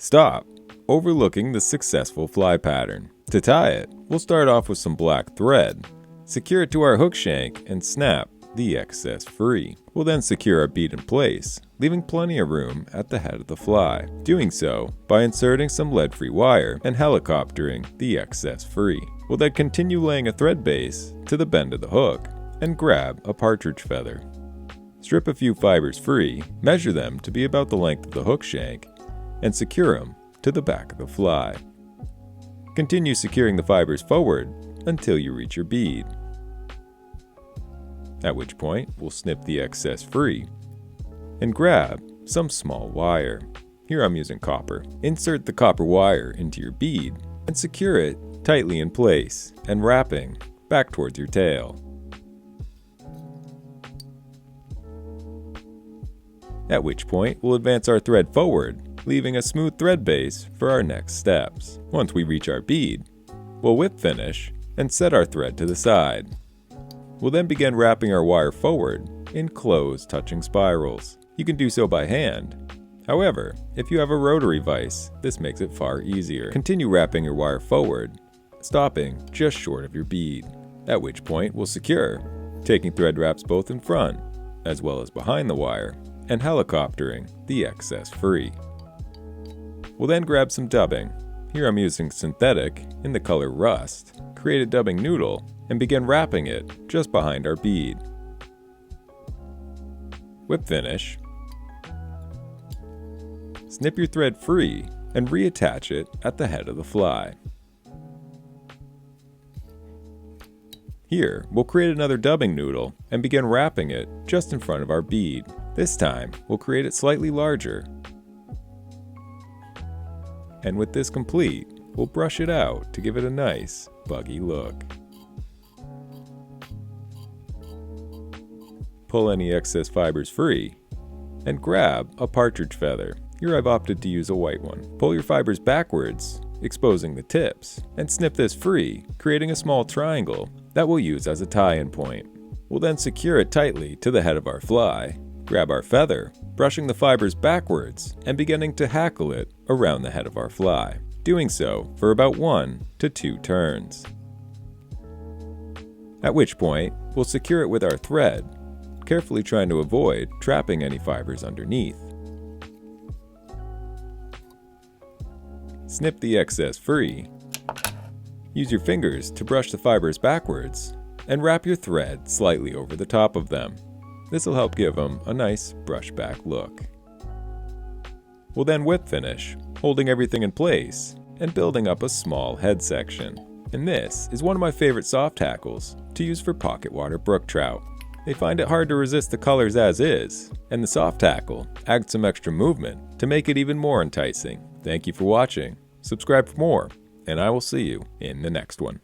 Stop, overlooking the successful fly pattern. To tie it, we'll start off with some black thread, secure it to our hook shank, and snap the excess free. We'll then secure our bead in place, leaving plenty of room at the head of the fly. Doing so by inserting some lead-free wire and helicoptering the excess free. We'll then continue laying a thread base to the bend of the hook and grab a partridge feather. Strip a few fibers free, measure them to be about the length of the hook shank, and secure them to the back of the fly. Continue securing the fibers forward until you reach your bead, at which point we'll snip the excess free and grab some small wire. Here I'm using copper. Insert the copper wire into your bead and secure it tightly in place and wrapping back towards your tail. At which point we'll advance our thread forward, leaving a smooth thread base for our next steps. Once we reach our bead, we'll whip finish and set our thread to the side. We'll then begin wrapping our wire forward in close touching spirals. You can do so by hand. However, if you have a rotary vise, this makes it far easier. Continue wrapping your wire forward, stopping just short of your bead, at which point we'll secure, taking thread wraps both in front as well as behind the wire, and helicoptering the excess free. We'll then grab some dubbing. Here I'm using synthetic in the color rust. Create a dubbing noodle and begin wrapping it just behind our bead. Whip finish. Snip your thread free and reattach it at the head of the fly. Here, we'll create another dubbing noodle and begin wrapping it just in front of our bead. This time, we'll create it slightly larger. And with this complete, we'll brush it out to give it a nice, buggy look. Pull any excess fibers free, and grab a partridge feather. Here I've opted to use a white one. Pull your fibers backwards, exposing the tips, and snip this free, creating a small triangle that we'll use as a tie-in point. We'll then secure it tightly to the head of our fly, grab our feather, brushing the fibers backwards and beginning to hackle it around the head of our fly, doing so for about 1 to 2 turns. At which point, we'll secure it with our thread, carefully trying to avoid trapping any fibers underneath. Snip the excess free. Use your fingers to brush the fibers backwards and wrap your thread slightly over the top of them. This will help give them a nice brush back look. We'll then whip finish, holding everything in place and building up a small head section. And this is one of my favorite soft hackles to use for pocket water brook trout. They find it hard to resist the colors as is, and the soft hackle adds some extra movement to make it even more enticing. Thank you for watching, subscribe for more, and I will see you in the next one.